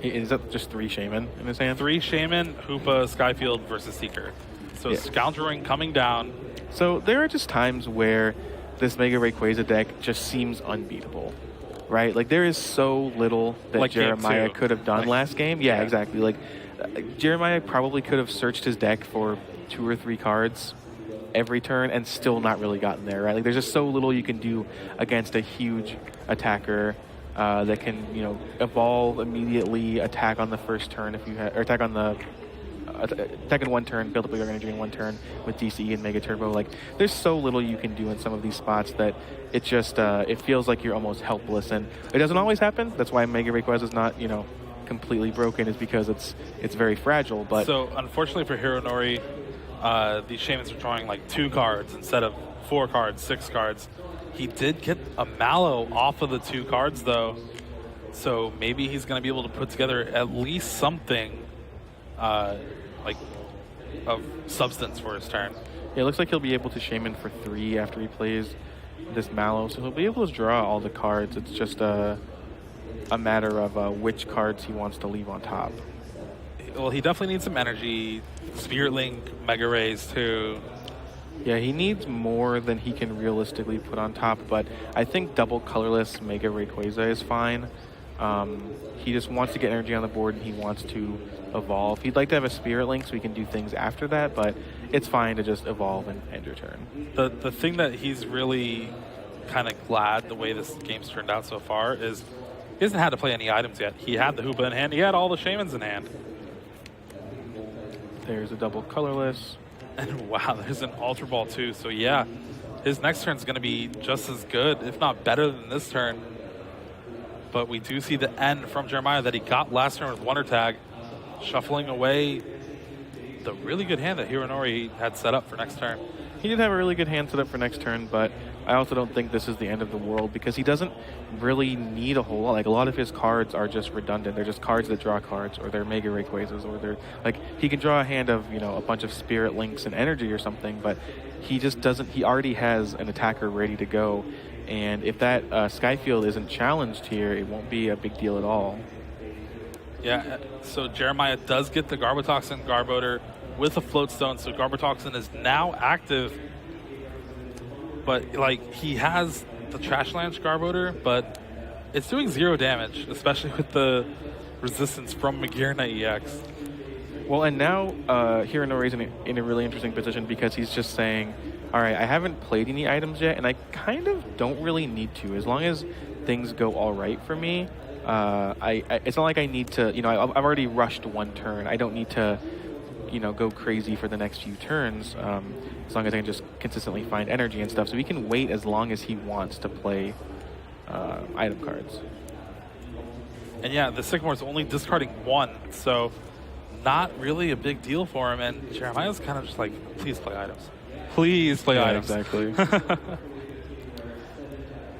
Is that just 3 Shaman in his hand? 3 Shaman, Hoopa, Skyfield versus Seeker. So yeah. Scoundrelling coming down. So there are just times where this Mega Rayquaza deck just seems unbeatable, right? Like, there is so little that like Jeremiah could have done last game. Yeah, exactly. Like, Jeremiah probably could have searched his deck for 2 or 3 cards every turn and still not really gotten there, right? Like, there's just so little you can do against a huge attacker that can, evolve immediately, attack on the first turn or attack on the attack in 1 turn, build up your energy in 1 turn with DCE and Mega Turbo. Like, there's so little you can do in some of these spots that it just it feels like you're almost helpless, and it doesn't always happen. That's why Mega Rayquaza is not completely broken, is because it's very fragile. But so unfortunately for Hironori, these Shamans are drawing like 2 cards instead of 4 cards, 6 cards. He did get a Mallow off of the 2 cards though, so maybe he's going to be able to put together at least something like of substance for his turn. Yeah, it looks like he'll be able to Shaman for 3 after he plays this Mallow, so he'll be able to draw all the cards. It's just a matter of which cards he wants to leave on top. Well, he definitely needs some energy. Spirit Link, Mega Rays too. Yeah, he needs more than he can realistically put on top, but I think double colorless Mega Rayquaza is fine. He just wants to get energy on the board, and he wants to evolve. He'd like to have a Spirit Link so he can do things after that, but it's fine to just evolve and end your turn. The thing that he's really kind of glad the way this game's turned out so far is he hasn't had to play any items yet. He had the Hoopa in hand. He had all the Shamans in hand. There's a double colorless. And wow, there's an Ultra Ball too. So yeah, his next turn is going to be just as good, if not better than this turn. But we do see the end from Jeremiah that he got last turn with Wonder Tag, shuffling away the really good hand that Hironori had set up for next turn. he did have a really good hand set up for next turn, but I also don't think this is the end of the world because he doesn't really need a whole lot. Like, a lot of his cards are just redundant. They're just cards that draw cards, or they're Mega Rayquazas, or they're like, he can draw a hand of, you know, a bunch of Spirit Links and Energy or something, but he just doesn't. He already has an attacker ready to go, and if that Skyfield isn't challenged here, it won't be a big deal at all. Yeah, so Jeremiah does get the Garbotoxin Garbodor with a Float Stone, so Garbotoxin is now active. But, like, he has the Trash Lance Garbodor, but it's doing 0 damage, especially with the resistance from Magearna EX. Well, and now Hironori's in a really interesting position because he's just saying, all right, I haven't played any items yet, and I kind of don't really need to. As long as things go all right for me, it's not like I need to, you know, I've already rushed one turn. I don't need to, you know, go crazy for the next few turns, as long as I can just consistently find energy and stuff. So he can wait as long as he wants to play item cards. And yeah, the Sycamore's only discarding 1, so not really a big deal for him. And Jeremiah's kind of just like, please play items. Please play items. Exactly.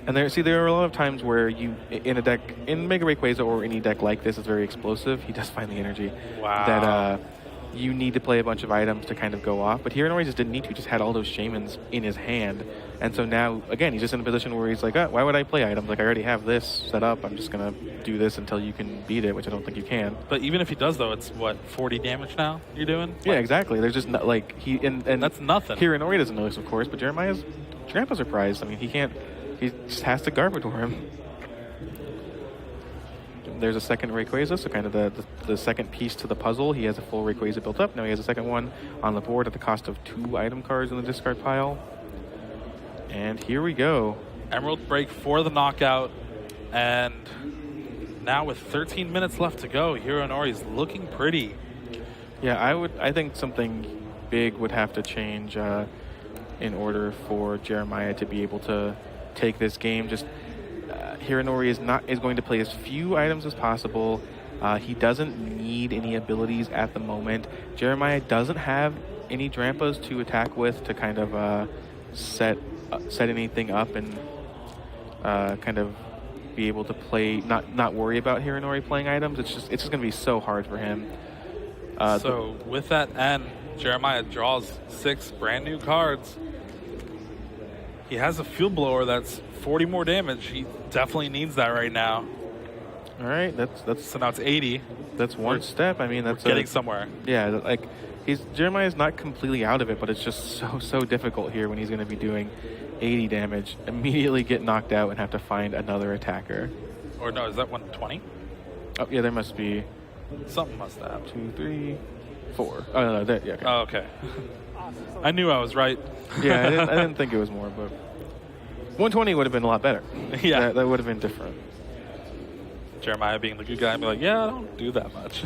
And there are a lot of times where you, in a deck, in Mega Rayquaza or any deck like this, is very explosive. He does find the energy. Wow. That you need to play a bunch of items to kind of go off. But Hironori just didn't need to. He just had all those Shamans in his hand. And so now, again, he's just in a position where he's like, why would I play items? Like, I already have this set up. I'm just going to do this until you can beat it, which I don't think you can. But even if he does, though, it's, what, 40 damage now you're doing? Yeah, exactly. There's just, like, and that's nothing. Hironori doesn't know this, of course, but Jeremiah's surprised. I mean, he just has to Garbodor him. There's a second Rayquaza, so kind of the second piece to the puzzle. He has a full Rayquaza built up. Now he has a second one on the board at the cost of 2 item cards in the discard pile. And here we go. Emerald Break for the knockout. And now with 13 minutes left to go, Hironori's looking pretty. Yeah, I think something big would have to change in order for Jeremiah to be able to take this game. Just Hironori is going to play as few items as possible. He doesn't need any abilities at the moment. Jeremiah doesn't have any Drampas to attack with to kind of set anything up and kind of be able to play, not worry about Hironori playing items. It's just going to be so hard for him. So with that end, Jeremiah draws 6 brand new cards. He has a Field Blower that's 40 more damage. He definitely needs that right now. All right, that's so now it's 80. That's one step. I mean, that's getting somewhere. Yeah, like Jeremiah's not completely out of it, but it's just so difficult here when he's going to be doing 80 damage, immediately get knocked out and have to find another attacker. Or no, is that 120? Oh yeah, there must be something must have. 2, 3, 4. Oh no, yeah. Okay. Oh, okay. I knew I was right. Yeah, I didn't think it was more, but 120 would have been a lot better. Yeah, that would have been different. Jeremiah being the good guy and be like, yeah, I don't do that much.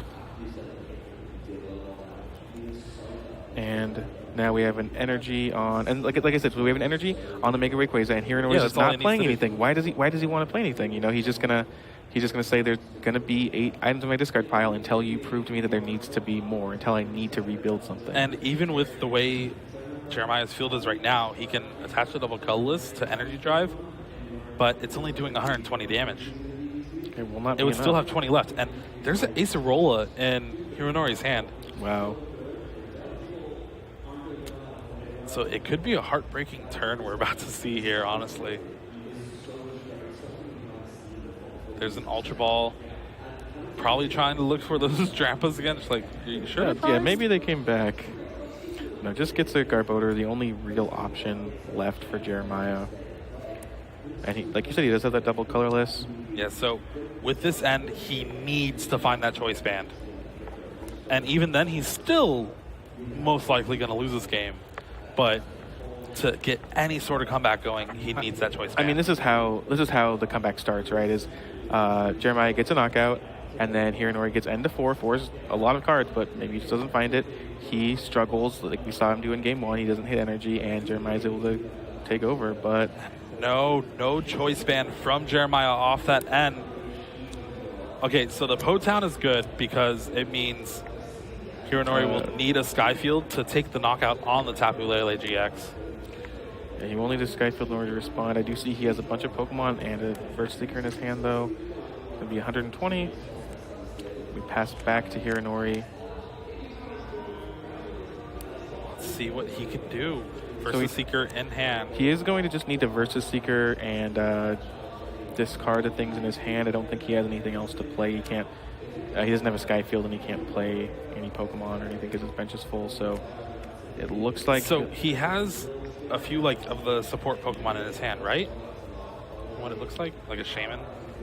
And now we have an energy on, and like I said, so we have an energy on the Mega Rayquaza, and Hironori is not playing anything. Why does he want to play anything? You know, he's just gonna say there's gonna be 8 items in my discard pile until you prove to me that there needs to be more, until I need to rebuild something. And even with the way Jeremiah's field is right now, he can attach the double colorless to energy drive, but it's only doing 120 damage. Okay, well, not it would enough. still have 20 left, and there's an Acerola in Hironori's hand. Wow. So it could be a heartbreaking turn we're about to see here, honestly. There's an Ultra Ball. Probably trying to look for those Drampas again. Just like, are you sure? Yeah, maybe they came back. No, just gets a Garbodor, the only real option left for Jeremiah. And he, like you said, he does have that double colorless. Yeah, so with this end, he needs to find that choice band. And even then, he's still most likely going to lose this game. But to get any sort of comeback going, he needs that choice band. I mean, this is how the comeback starts, right? Is Jeremiah gets a knockout, and then Hironori gets end to 4. 4 is a lot of cards, but maybe he just doesn't find it. He struggles, like we saw him do in game 1. He doesn't hit energy, and Jeremiah's able to take over, but... No choice band from Jeremiah off that end. Okay, so the Potown is good because it means Hironori will need a Skyfield to take the knockout on the Tapu Lele GX. Yeah, he will need a Skyfield in order to respond. I do see he has a bunch of Pokemon and a Verse Seeker in his hand, though. It's going to be 120. We pass back to Hironori. Let's see what he can do. Versus Seeker in hand. He is going to just need to Versus Seeker and discard the things in his hand. I don't think he has anything else to play. He can't. He doesn't have a Skyfield and he can't play any Pokemon or anything because his bench is full. So it looks like. So he has a few of the support Pokemon in his hand, right? What it looks like a Shaman.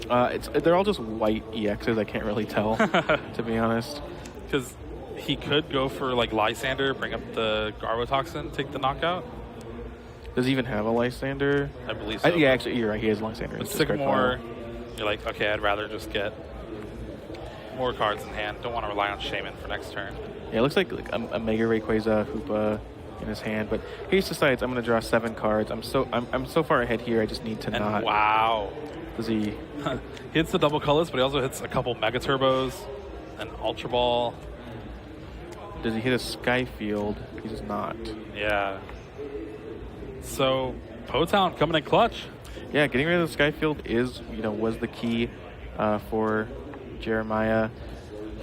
They're all just white EXs. I can't really tell, to be honest. Because he could go for Lysander, bring up the Garbotoxin, take the knockout. Does he even have a Lysander? I believe so. Yeah, actually, you're right. He has Lysander. With Sycamore, you're like, okay, I'd rather just get more cards in hand. Don't want to rely on Shaman for next turn. Yeah, it looks like a Mega Rayquaza Hoopa in his hand, but he just decides I'm going to draw 7 cards. I'm so far ahead here. I just need to not. Wow. Does he hits the double colors, but he also hits a couple Mega Turbos, an Ultra Ball. Does he hit a Skyfield? He does not. Yeah. So Potown coming in clutch. Yeah, getting rid of the Skyfield was the key for Jeremiah.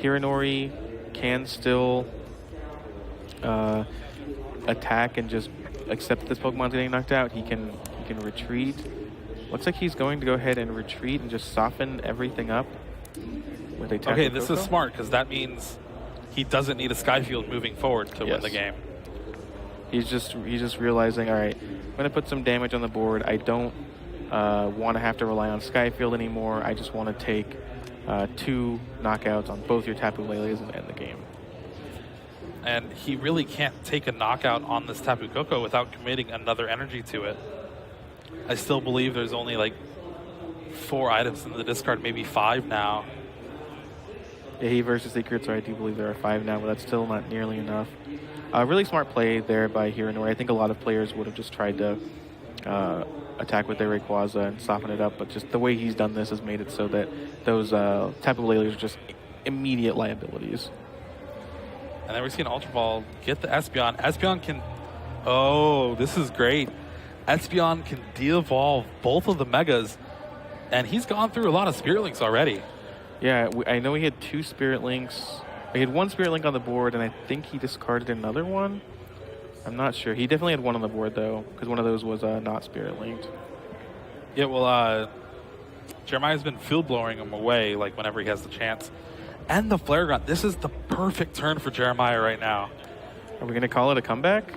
Hironori can still attack and just accept that this Pokemon's getting knocked out. He can retreat. Looks like he's going to go ahead and retreat and just soften everything up with a Tapu Okay, this Koko. is smart because that means he doesn't need a Skyfield moving forward to win the game. He's just realizing, all right, I'm going to put some damage on the board. I don't want to have to rely on Skyfield anymore. I just want to take 2 knockouts on both your Tapu Leles and end the game. And he really can't take a knockout on this Tapu Koko without committing another energy to it. I still believe there's only 4 items in the discard, maybe 5 now. Yeah, he versus Secret, so I do believe there are 5 now, but that's still not nearly enough. Really smart play there by Hironori. I think a lot of players would have just tried to attack with their Rayquaza and soften it up, but just the way he's done this has made it so that those Tapu Leles are just immediate liabilities. And then we see an Ultra Ball get the Espeon. Espeon can... Oh, this is great. Espeon can de-evolve both of the Megas, and he's gone through a lot of Spirit Links already. Yeah, I know he had 2 Spirit Links. He had 1 Spirit Link on the board, and I think he discarded another one. I'm not sure. He definitely had 1 on the board, though, because one of those was not Spirit Linked. Yeah, well, Jeremiah's been field blowing him away whenever he has the chance. And the Flare Gun. This is the perfect turn for Jeremiah right now. Are we going to call it a comeback?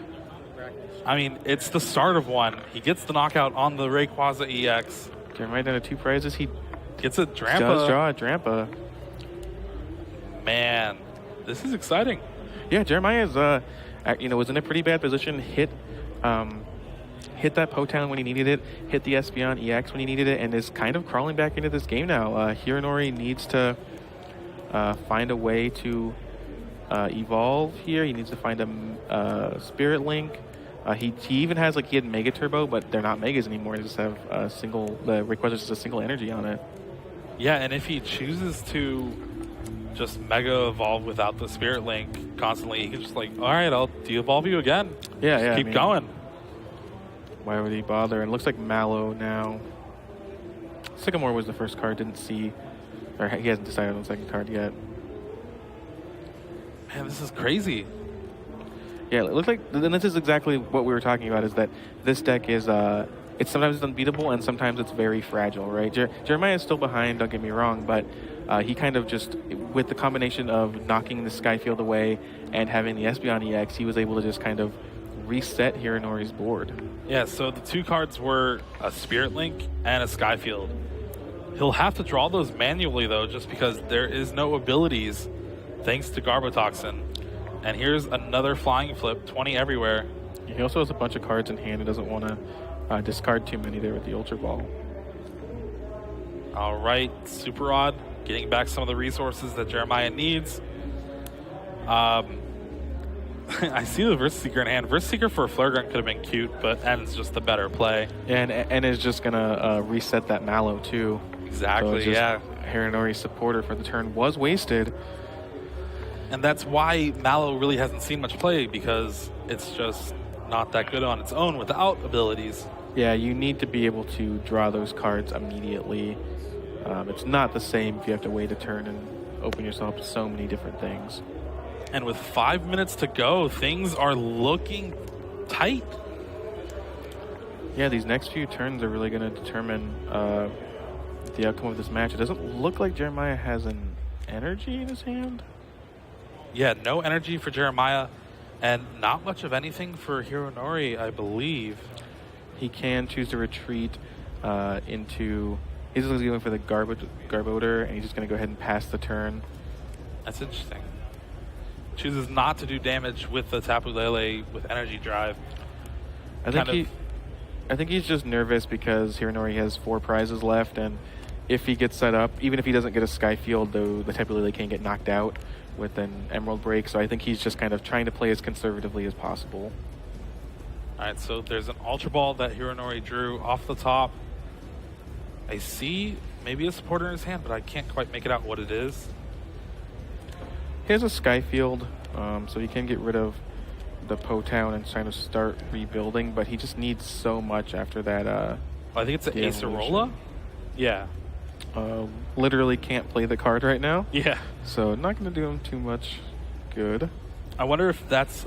I mean, it's the start of one. He gets the knockout on the Rayquaza EX. Jeremiah down to 2 prizes. He gets a Drampa. Does draw a Drampa. Man, this is exciting. Yeah, Jeremiah's was in a pretty bad position. Hit that Potown when he needed it. Hit the Espeon EX when he needed it, and is kind of crawling back into this game now. Hironori needs to find a way to evolve here. He needs to find a Spirit Link. He even has he had Mega Turbo, but they're not Megas anymore. They just have the Rayquaza just a single energy on it. Yeah, and if he chooses to just Mega Evolve without the Spirit Link constantly, he can just all right, I'll de-evolve you again. Yeah, keep going. Why would he bother? And it looks like Mallow now. Sycamore was the first card. Didn't see, or he hasn't decided on the second card yet. Man, this is crazy. Yeah, it looks like, and this is exactly what we were talking about, is that this deck is, it's sometimes unbeatable and sometimes it's very fragile, right? Jeremiah is still behind, don't get me wrong, but he kind of just, with the combination of knocking the Skyfield away and having the Espeon EX, he was able to just kind of reset Hironori's board. Yeah, so the 2 cards were a Spirit Link and a Skyfield. He'll have to draw those manually, though, just because there is no abilities thanks to Garbotoxin. And here's another Flying Flip, 20 everywhere. He also has a bunch of cards in hand. He doesn't want to discard too many there with the Ultra Ball. All right, Super Odd, getting back some of the resources that Jeremiah needs. I see the Versus Seeker in hand. Versus Seeker for a Flare Gun could have been cute, but N's just the better play. And is just going to reset that Mallow, too. Exactly, so yeah. Hironori's supporter for the turn was wasted. And that's why Mallow really hasn't seen much play, because it's just not that good on its own without abilities. Yeah, you need to be able to draw those cards immediately. It's not the same if you have to wait a turn and open yourself up to so many different things. And with 5 minutes to go, things are looking tight. Yeah, these next few turns are really going to determine the outcome of this match. It doesn't look like Jeremiah has an energy in his hand. Yeah, no energy for Jeremiah, and not much of anything for Hironori, I believe. He can choose to retreat into... He's just going for the Garbodor, and he's just going to go ahead and pass the turn. That's interesting. Chooses not to do damage with the Tapu Lele with energy drive. I think he's just nervous because Hironori has 4 prizes left, and if he gets set up, even if he doesn't get a Sky Field, though the Tapu Lele can get knocked out with an Emerald Break, so I think he's just kind of trying to play as conservatively as possible. All right, so there's an Ultra Ball that Hironori drew off the top. I see maybe a supporter in his hand, but I can't quite make it out what it is. He has a Sky Field, so he can get rid of the Po Town and trying to start rebuilding, but he just needs so much after that. I think it's an Acerola? Yeah. Literally can't play the card right now. Yeah. So not going to do him too much good. I wonder if that's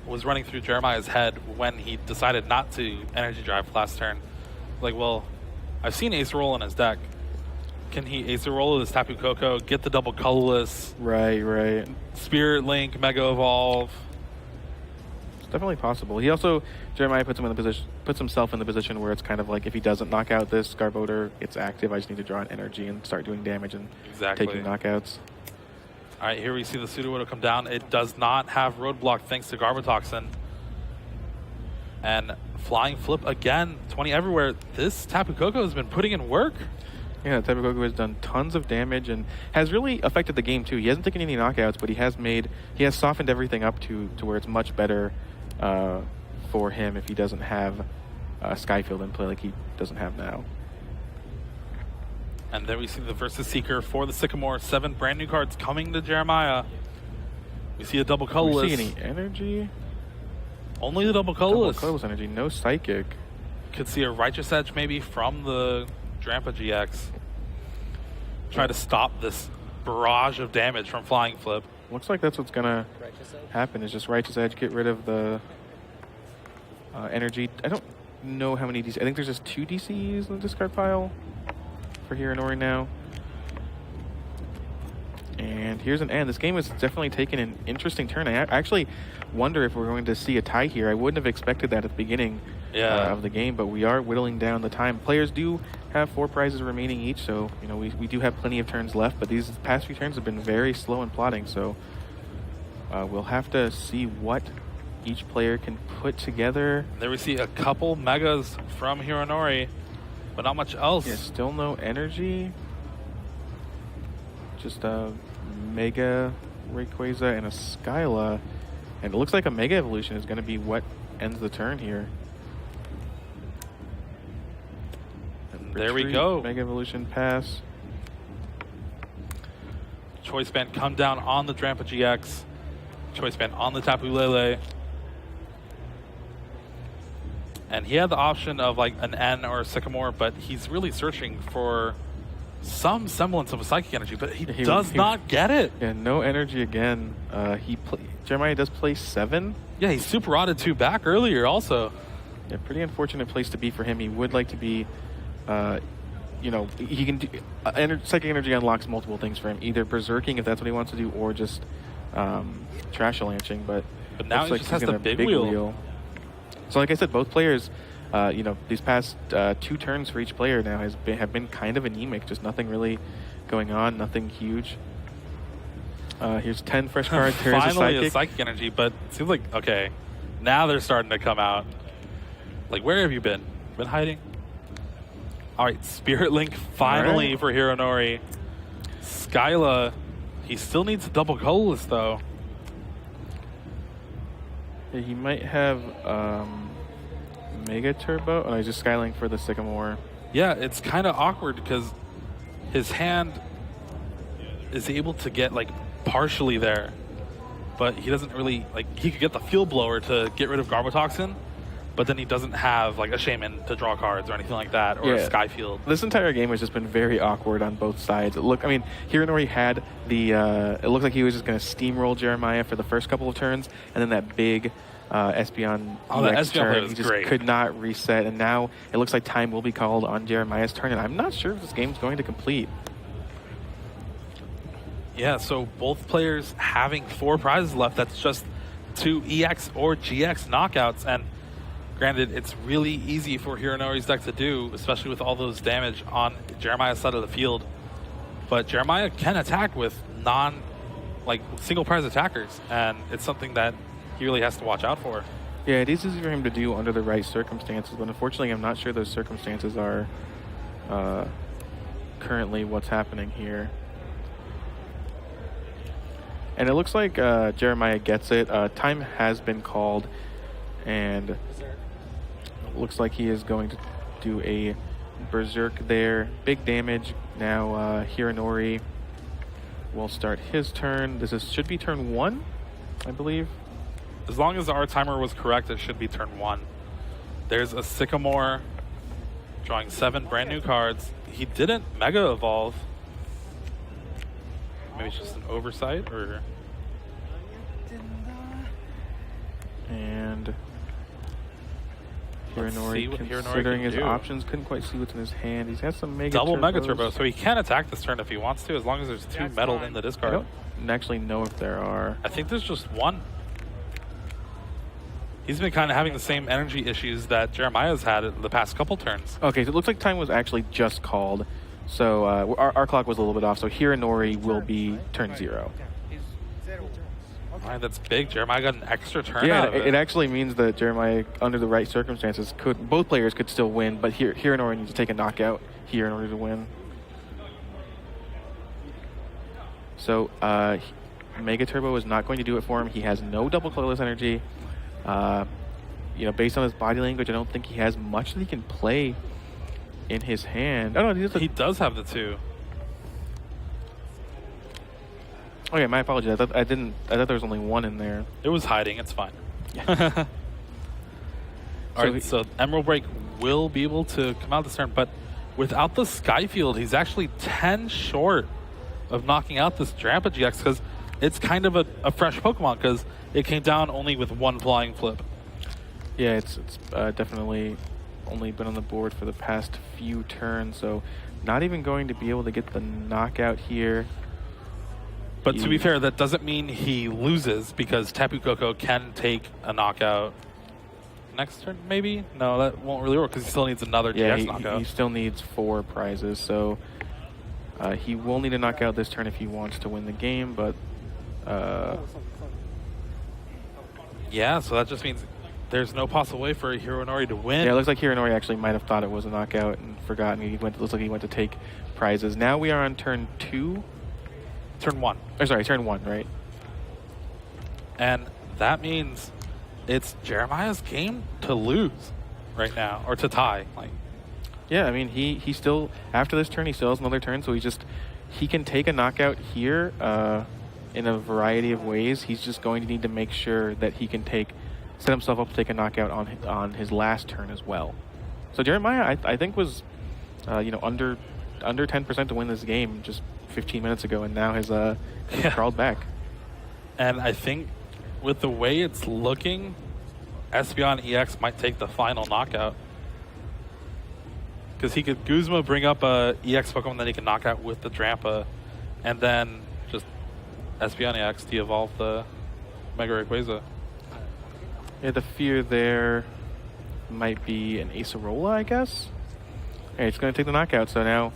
was running through Jeremiah's head when he decided not to energy drive last turn. Like, well, I've seen Acerola in his deck. Can he Acerola this Tapu Koko, get the double colorless? Right. Spirit Link, Mega Evolve. It's definitely possible. He also, Jeremiah puts himself in the position where it's kind of like if he doesn't knock out this Garbodor, it's active. I just need to draw an energy and start doing damage and taking knockouts. All right, here we see the Sudowoodo come down. It does not have Roadblock thanks to Garbotoxin. And Flying Flip again, 20 everywhere. This Tapu Koko has been putting in work. Yeah, Tapu Koko has done tons of damage and has really affected the game too. He hasn't taken any knockouts, but he has softened everything up to where it's much better for him if he doesn't have Skyfield in play like he doesn't have now. And then we see the Versus Seeker for the Sycamore. 7 brand new cards coming to Jeremiah. We see a double colorless. Do we see any energy? Only the double colorless. Double colorless energy, no psychic. Could see a Righteous Edge maybe from the Drampa GX. Try to stop this barrage of damage from Flying Flip. Looks like that's what's gonna happen. Is just Righteous Edge, get rid of the energy. I don't know how many DC. I think there's just 2 DCs in the discard pile for Hironori now. And here's an end. This game has definitely taken an interesting turn. I actually wonder if we're going to see a tie here. I wouldn't have expected that at the beginning of the game, but we are whittling down the time. Players do have 4 prizes remaining each, so you know we do have plenty of turns left, but these past few turns have been very slow in plotting, so we'll have to see what each player can put together. There we see a couple megas from Hironori, but not much else. Yeah, still no energy. Just a Mega Rayquaza and a Skyla. And it looks like a Mega Evolution is going to be what ends the turn here. And there we go. Mega Evolution pass. Choice Band come down on the Drampa GX. Choice Band on the Tapu Lele. And he had the option of like an N or a Sycamore, but he's really searching for some semblance of a Psychic Energy, but he does not get it. Yeah, no energy again. Jeremiah does play 7. Yeah, he super rotted 2 back earlier also. Yeah, pretty unfortunate place to be for him. He would like to be, you know, he can do, Psychic Energy unlocks multiple things for him, either Berserking if that's what he wants to do, or just Trash Lanching, but now he just has the big wheel. So like I said, both players, you know, these past 2 turns for each player now have been kind of anemic, just nothing really going on, nothing huge. Here's 10 fresh cards. Here's Finally a Psychic Energy, but it seems like, okay, now they're starting to come out. Like, where have you been? Been hiding? All right, Spirit Link finally for Hironori. Skyla, he still needs a double colorless though. Yeah, he might have Mega Turbo. Oh, he's just Skylink for the Sycamore. Yeah, it's kind of awkward because his hand is able to get like partially there. but he doesn't really, like, he could get the Field Blower to get rid of Garbotoxin, but then he doesn't have, like, a Shaman to draw cards or anything like that, or a Skyfield. This entire game has just been very awkward on both sides. Hironori had the, it looked like he was just going to steamroll Jeremiah for the first couple of turns, and then that big Espeon EX turn, he just could not reset, and now it looks like time will be called on Jeremiah's turn, and I'm not sure if this game's going to complete. Yeah, so both players having 4 prizes left. That's just 2 EX or GX knockouts, and granted, it's really easy for Hironori's deck to do, especially with all those damage on Jeremiah's side of the field. But Jeremiah can attack with single prize attackers, and it's something that he really has to watch out for. Yeah, it is easy for him to do under the right circumstances, but unfortunately I'm not sure those circumstances are currently what's happening here. And it looks like Jeremiah gets it. Time has been called, and it looks like he is going to do a Berserk there. Big damage. Now Hironori will start his turn. Should be turn 1, I believe. As long as our timer was correct, it should be turn 1. There's a Sycamore drawing 7 brand new cards. He didn't Mega Evolve. Maybe it's just an oversight, or... And Hironori, considering his options, couldn't quite see what's in his hand. He's got some double Mega Turbo, so he can attack this turn if he wants to, as long as there's 2 metal in the discard. I don't actually know if there are. I think there's just 1. He's been kind of having the same energy issues that Jeremiah's had the past couple turns. Okay, so it looks like time was actually just called. So our clock was a little bit off, so Hironori will be turn 0. All right, that's big. Jeremiah got an extra turn yeah, out of it. It actually means that Jeremiah, under the right circumstances, both players could still win, but Hironori needs to take a knockout here in order to win. So Mega Turbo is not going to do it for him. He has no double colorless energy. Based on his body language, I don't think he has much that he can play in his hand. Oh no, he does have the 2. Okay, my apologies. I thought there was only 1 in there. It was hiding. It's fine. All right, so Emerald Break will be able to come out this turn, but without the Skyfield, he's actually 10 short of knocking out this Drampa GX, because it's kind of a fresh Pokemon, because it came down only with 1 flying flip. Yeah, it's definitely only been on the board for the past few turns, so not even going to be able to get the knockout here. But to be fair, that doesn't mean he loses, because Tapu Koko can take a knockout next turn, maybe? No, that won't really work, because he still needs another GX knockout. He still needs 4 prizes, so he will need a knockout this turn if he wants to win the game, but... yeah, so that just means there's no possible way for Hironori to win. Yeah, it looks like Hironori actually might have thought it was a knockout and forgotten. Looks like he went to take prizes. Now we are on turn 2. Turn 1. Oh, sorry, turn 1, right? And that means it's Jeremiah's game to lose right now, or to tie. Yeah, I mean, he still, after this turn, he still has another turn, so he can take a knockout here in a variety of ways. He's just going to need to make sure that he can set himself up to take a knockout on his last turn as well. So Jeremiah, I think, was under 10% to win this game just 15 minutes ago, and now has crawled back. And I think with the way it's looking, Espeon EX might take the final knockout, because he could Guzma bring up a EX Pokemon that he can knock out with the Drampa, and then just Espeon EX de-evolve the Mega Rayquaza. Yeah, the fear there might be an Acerola, I guess. Okay, it's going to take the knockout, so now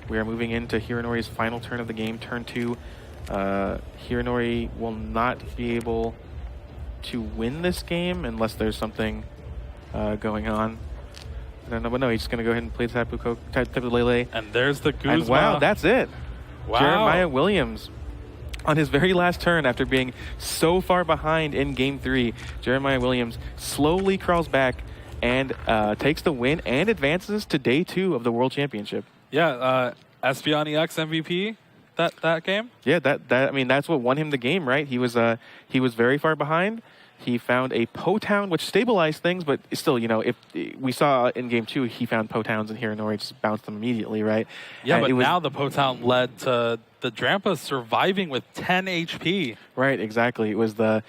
we are moving into Hironori's final turn of the game, turn 2. Hironori will not be able to win this game unless there's something going on. I don't know, but no, he's just going to go ahead and play the Tapu Lele. And there's the Guzma. And wow, that's it. Wow. Jeremiah Williams, on his very last turn, after being so far behind in Game 3, Jeremiah Williams slowly crawls back and takes the win and advances to Day 2 of the World Championship. Yeah, Espeon EX MVP. that game. Yeah, I mean, that's what won him the game, right? He was very far behind. He found a Po-Town, which stabilized things, but still, if we saw in game 2, he found Po-Towns and Hironori just bounced them immediately, right? Yeah, but now the Po-Town led to the Drampa surviving with 10 HP. Right, exactly. It was a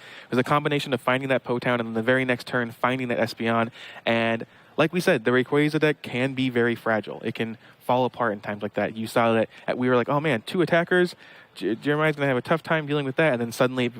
combination of finding that Po-Town and then the very next turn finding that Espeon. And like we said, the Rayquaza deck can be very fragile. It can fall apart in times like that. You saw that we were like, oh man, 2 attackers. Jeremiah's going to have a tough time dealing with that. And then suddenly